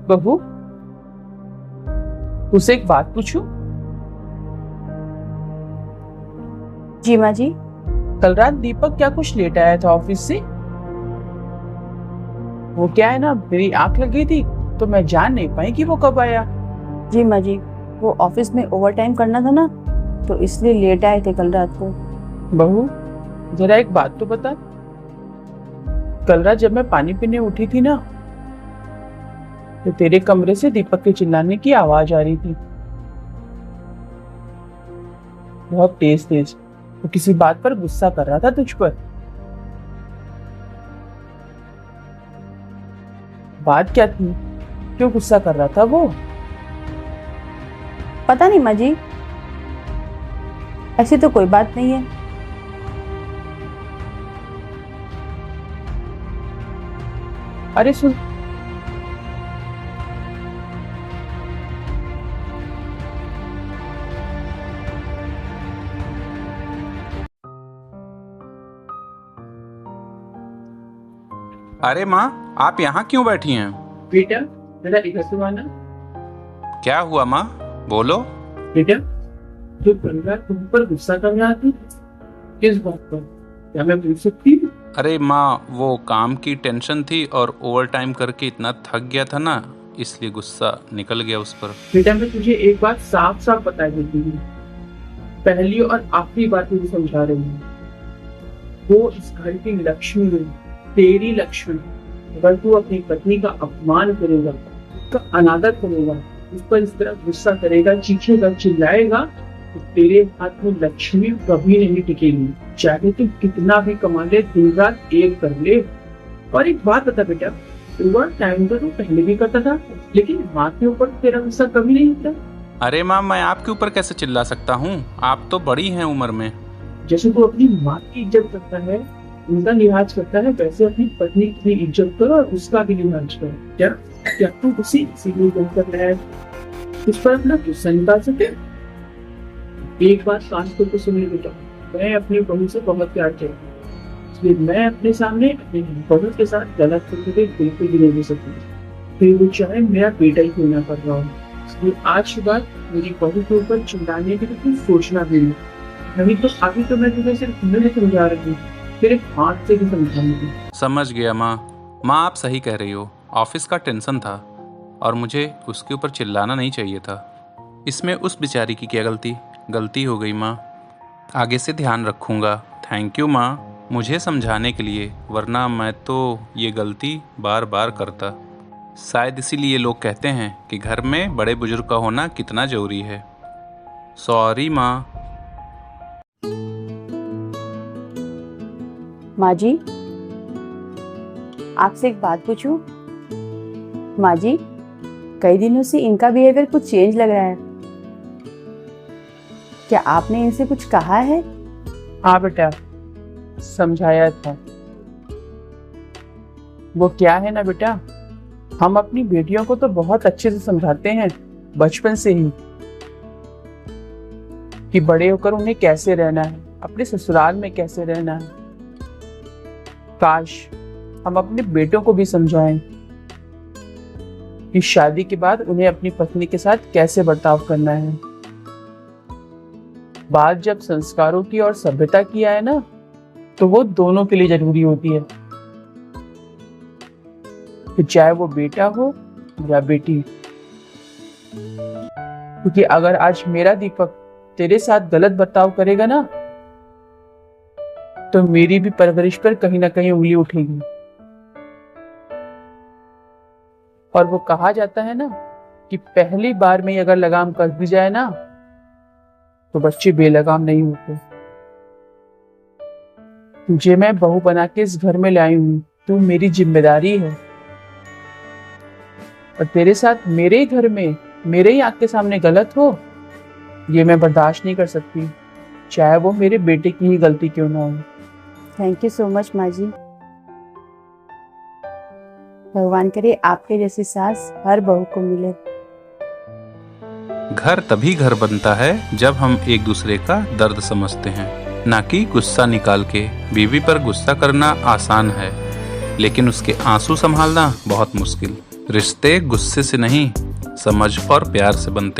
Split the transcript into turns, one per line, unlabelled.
बहू, तुझसे एक बात पूछूं?
जी माँ जी।
कल रात दीपक क्या कुछ लेट आया था ऑफिस से? वो क्या है ना, मेरी आंख लग गई थी तो मैं जान नहीं पाई कि वो कब आया।
जी माँ जी, वो ऑफिस में ओवर टाइम करना था ना, तो इसलिए लेट आए थे कल रात को।
बहू, जरा एक बात तो बता, कल रात जब मैं पानी पीने उठी थी ना, तो तेरे कमरे से दीपक के चिल्लाने की आवाज आ रही थी, बहुत तेज तेज। वो किसी बात पर गुस्सा कर रहा था तुझ पर। बात क्या थी? क्यों गुस्सा कर रहा था वो?
पता नहीं माँ जी, ऐसी तो कोई बात नहीं है।
अरे सुन,
अरे माँ, आप यहाँ क्यों बैठी हैं?
बेटा जरा इधर से आना।
क्या हुआ माँ, बोलो।
बेटा, जो कल रात तुम पर गुस्सा कर रहा था, किस बात पर? क्या मैं पूछ सकती हूँ?
अरे माँ, वो काम की टेंशन थी और ओवर टाइम करके इतना थक गया था ना, इसलिए गुस्सा निकल गया उस पर।
बेटा, मैं तुझे एक बात साफ साफ बता देती हूँ, पहली और आखिरी बात मुझे समझा रही हूँ, वो इस घर की लक्ष्मी है, तेरी लक्ष्मी। अगर तू अपनी पत्नी का अपमान करेगा, उसका अनादर करेगा, उस पर इस तरह गुस्सा करेगा, चीखेगा, चिल्लाएगा, तो तेरे हाथ में लक्ष्मी कभी नहीं टिकेगी, चाहे तू कितना भी कमा ले, दिन रात एक कर ले। और एक बात बता बेटा, ओवर टाइम तो तू पहले भी करता था, लेकिन माँ के ऊपर तेरा गुस्सा कभी नहीं होता।
अरे माँ, मैं आपके ऊपर कैसे चिल्ला सकता हूँ? आप तो बड़ी हैं उम्र में।
जैसे तू अपनी माँ की इज्जत करता है, उनका लिहाज करता है, वैसे अपनी पत्नी की इज्जत करो और उसका भी लिहाज करो। क्या क्या तू उसी इसीलिए कर रहा है, उस पर अपना गुस्सा निकाल सके? एक बात कान खोल के सुन ले बेटा, मैं अपनी बहू से बहुत प्यार करती हूँ, इसलिए मैं अपने सामने अपनी बहू के साथ गलत करते हुए बिल्कुल भी नहीं दे सकती, फिर वो चाहे मेरा बेटा ही क्यों ना कर रहा हो। इसलिए आज के बाद मेरी बहू के ऊपर चिल्लाने की तो कुछ सोचना भी नहीं। अभी तो मैं तुम्हें सिर्फ नहीं समझा रही हूँ, तेरे हाथ से भी समझाऊंगी।
समझ गया माँ। माँ, आप सही कह रही हो, ऑफिस का टेंशन था और मुझे उसके ऊपर चिल्लाना नहीं चाहिए था। इसमें उस बेचारी की क्या गलती हो गई माँ। आगे से ध्यान रखूँगा। थैंक यू माँ, मुझे समझाने के लिए, वरना मैं तो ये गलती बार बार करता। शायद इसीलिए लोग कहते हैं कि घर में बड़े बुजुर्ग का होना कितना ज़रूरी है। सॉरी माँ।
माँ जी, आपसे एक बात पूछूं? माँ जी, कई दिनों से इनका बिहेवियर कुछ चेंज लग रहा है, क्या आपने इनसे कुछ कहा है?
हाँ बेटा, समझाया था। वो क्या है ना बेटा, हम अपनी बेटियों को तो बहुत अच्छे से समझाते हैं बचपन से ही, कि बड़े होकर उन्हें कैसे रहना है, अपने ससुराल में कैसे रहना है। काश हम अपने बेटों को भी समझाएं कि शादी के बाद उन्हें अपनी पत्नी के साथ कैसे बर्ताव करना है। बात जब संस्कारों की और सभ्यता की आए ना, तो वो दोनों के लिए जरूरी होती है, कि चाहे वो बेटा हो या बेटी। क्योंकि अगर आज मेरा दीपक तेरे साथ गलत बर्ताव करेगा ना, तो मेरी भी परवरिश पर कहीं ना कहीं उंगली उठेगी। और वो कहा जाता है ना कि पहली बार में अगर लगाम कस दी जाए ना, तो बच्चे बेलगाम नहीं होते। तुझे मैं बहू बना के इस घर में लाई हूं, तू मेरी जिम्मेदारी है। और तेरे साथ मेरे ही घर में, मेरे ही आंख के सामने गलत हो, ये मैं बर्दाश्त नहीं कर सकती, चाहे वो मेरे बेटे की ही गलती क्यों ना हो।
थैंक यू सो मच माँ जी। भगवान करे आपके जैसी सास हर बहू को मिले।
घर तभी घर बनता है जब हम एक दूसरे का दर्द समझते हैं, ना कि गुस्सा निकाल के। बीवी पर गुस्सा करना आसान है, लेकिन उसके आंसू संभालना बहुत मुश्किल। रिश्ते गुस्से से नहीं, समझ और प्यार से बनते